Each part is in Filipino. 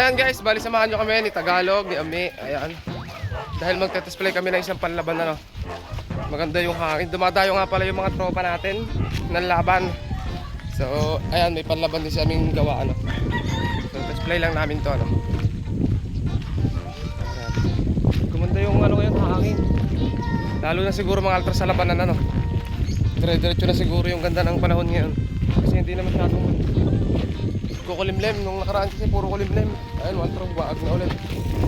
ayan guys, bali samahan nyo kami ni Tagalog, ni Ami. Ayan. Dahil magte-test play kami ng isang panlaban na no. Maganda yung hangin. Dumadayo nga pala yung mga tropa natin ng laban. So, ayan, may panlaban din sa aming gawa ano. So, test play lang namin to ano. Ayan. Gumanda yung ano ngayon, hangin. Lalo na siguro mga altra sa labanan ano. Dire-diretso na siguro yung ganda ng panahon ngayon. Kasi hindi na masyadong kukulimlim. Nung nakaraan kasi puro kulimlim. Ayun, altra, waag na ulit.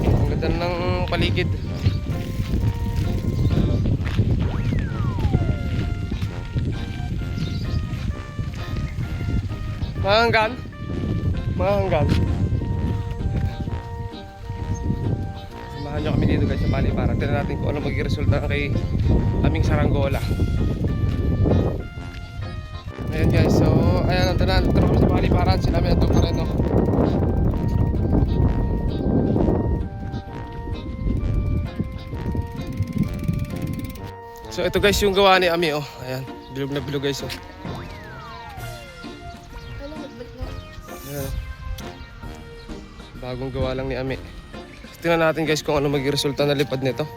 Ang ganda ng paligid. Mga hanggan. Samahan nyo kami dito guys sa Paliparan. Tignan natin kung ano magiging resulta kay aming saranggola. Ayan guys, so ayan, nandun na sa Paliparan. Sila may nandun pa rin no. So ito guys yung gawa ni Ami oh. Ayan, bilog na bilog guys oh. Ayan. Bagong gawa lang ni Ami. Tingnan natin guys kung ano magiging resulta na lipad nito.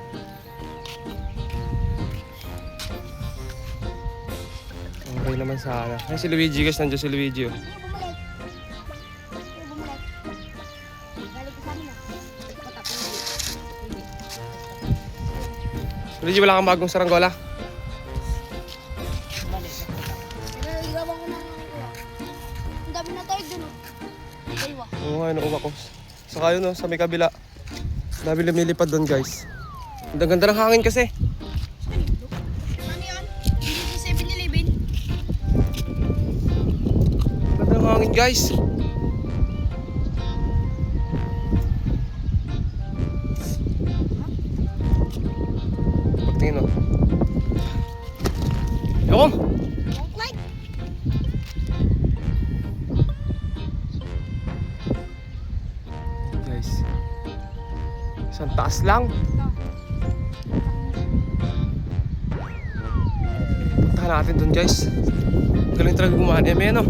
Okay naman sana. Ay si Luigi guys, nandiyan si Luigi oh. Luigi, wala kang bagong saranggola? Ang dami na tayo dun. Dalawa. Oo nga, inuuwa ko. Saka yun, no, sa may kabila. Dami lumilipad doon, guys. Ang ganda ng hangin kasi. Ano yan? Dito sa 7-Eleven. Ang ganda ng hangin, guys. Pagtingin, no. Yun! Like. Guys. Isang taas lang. Puntahan natin doon, guys. Galing talaga gumawa ni Eme, no?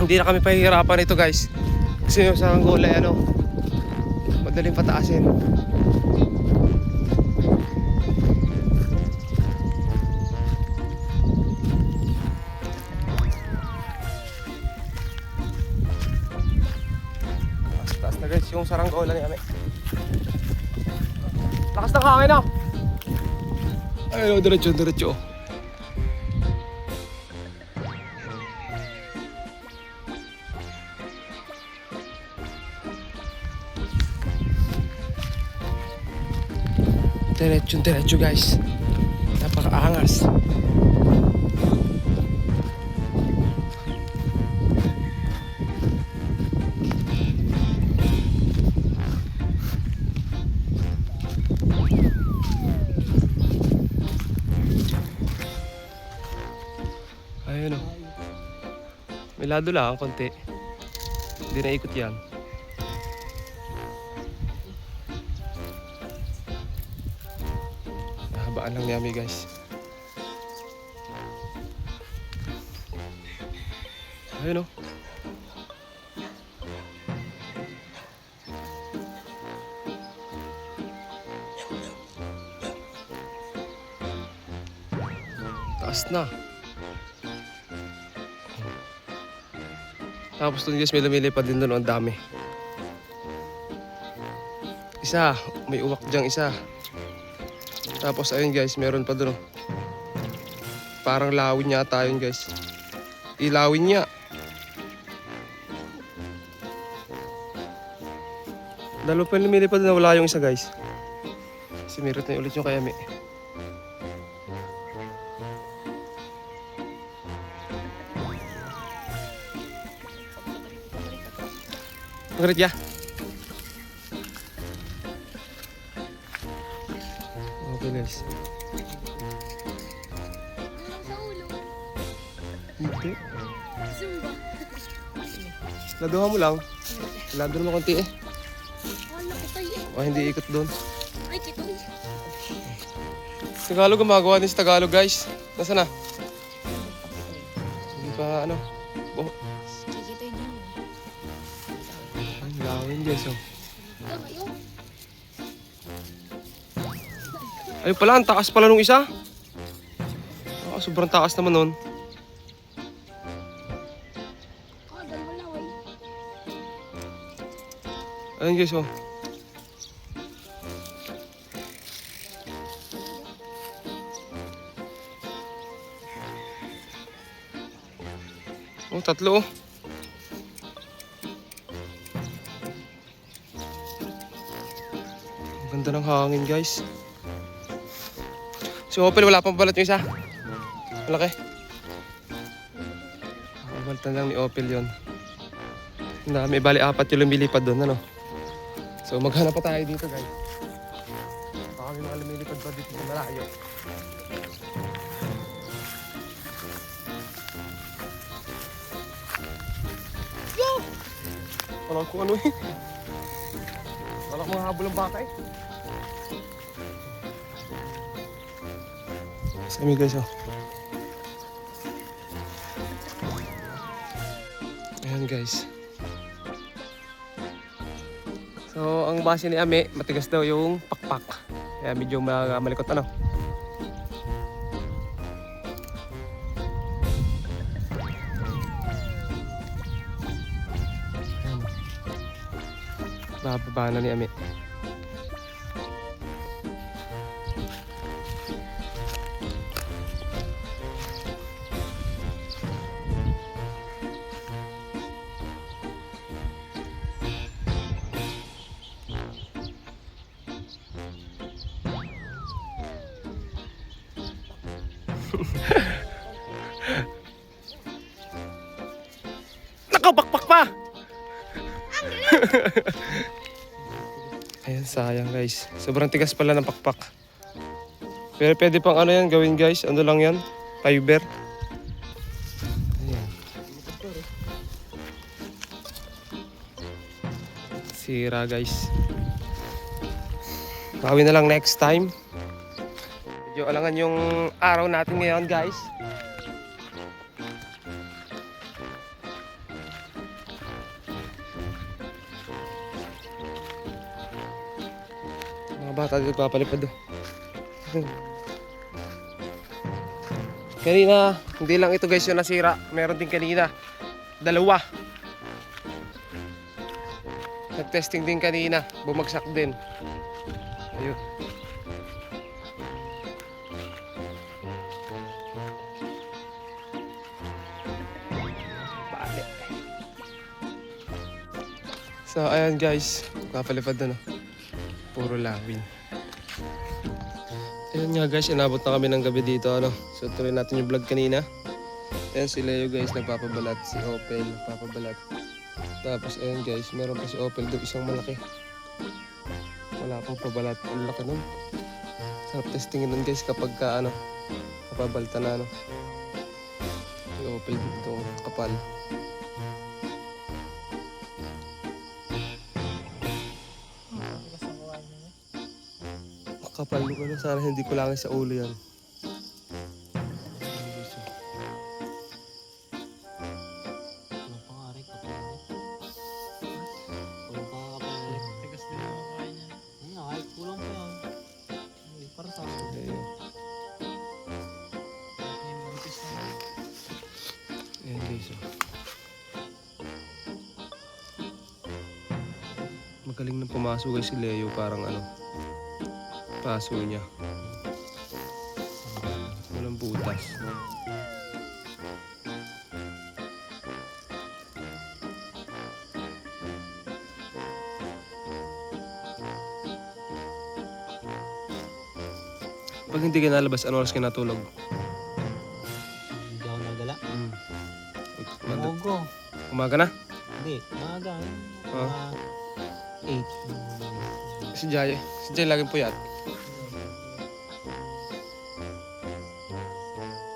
Hindi na kami pahihirapan ito guys. Kasi yung saranggola ano, madaling pataasin. Taas na guys yung saranggola ni Ame. Lakas ng hangin na. Ayun, diretso. Diretso guys. Napakaangas. Ayun o. May lado lang, konti. Hindi na ikot yan. Nahabaan lang ni Ami guys. Ayun o. Taas na. Tapos doon guys may lumilipad din doon, ang dami. Isa, may uwak dyang isa. Tapos ayun guys, meron pa doon oh. Parang lawin yata yun guys. Ilawin niya. Dalawa pa lumilipad na wala yung isa guys. Simirot na ulit yung kayami. Ngarit ya? Okay guys. Sa ulo. Hindi. Zumba. Laduhan mo lang. Lado naman konti eh. Wala ko tayo. O hindi ikot doon. Ay, kitoy. Tagalog, gumagawa din sa Tagalog guys. Nasaan na? Hindi pa ano. Oh, Kikitoy din. ang lawin guys. Oh. Ayun. Ayun pala, ang taas pala nung isa. Sobrang taas naman nun. Dalawa na, way. Ayun guys, oh. Oh, tatlo oh. Ang ganda ng hangin guys. Si Opel wala pang balat yung isa. Malaki. Baltan lang ni Opel yun. Ang dami, bali apat yung lumilipad doon, ano. So maghanap pa tayo dito guys. Baka may mga lumilipad pa dito sa malayo. Yo! Walang kung ano eh. Walang mga habol ng baka eh. Sami guys oh. Ayan guys. So ang base ni Ame, matigas daw yung pakpak. Kaya medyo malikot ano. Ayan. Bababa na ni Ame. Nakabakpak pa! Ayan, sayang guys. Sobrang tigas pala ng pakpak. Pero pwede pang ano yan gawin guys. Ano lang yan? Fiber. Ayan. Sira guys. Bawi na lang next time. Medyo alangan yung araw natin ngayon guys. Mga bata dito papalipad do. Kanina, hindi lang ito guys yung nasira. Meron din kanina. Dalawa. Nag-testing din kanina. Bumagsak din. Ayun. Bale. So ayan guys. Papalipad na no. Puro lawin. Ayun nga guys, inabot na kami ng gabi dito ano. So tuloy natin yung vlog kanina. Ayan si Leo guys nagpapabalat, si Opel nagpapabalat. Tapos ayun guys, meron pa si Opel doon isang malaki. Wala pang pabalat, ang laki nun. Sarap testingin nun guys kapag ka ano, kapabalta na ano. Si Opel dito, kapal. Kapal ko na, sana hindi ko lang sa ulo yan. Ayan guys oh. Magaling na pumasok guys si Leo, parang ano, paso niya. Walang butas. Pag hindi ka nalabas, ano oras ka natulog? Hindi ako nagala. Manda- Umaga. Umaga na? Hindi, umaga. Oh. Mga 8. Si Jay laging puyat.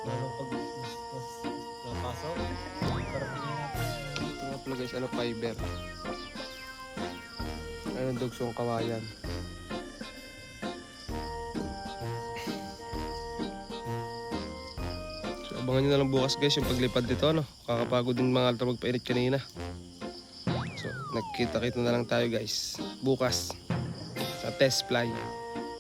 Pero pag napasok, paratingin natin. Ito nga pala guys, ano, fiber. Ayun, dugsong kawayan. So, abangan nyo na lang bukas guys yung paglipad dito, ano. Kakapagod din mga altar magpainit kanina. So, nagkita-kita na lang tayo guys bukas sa test fly.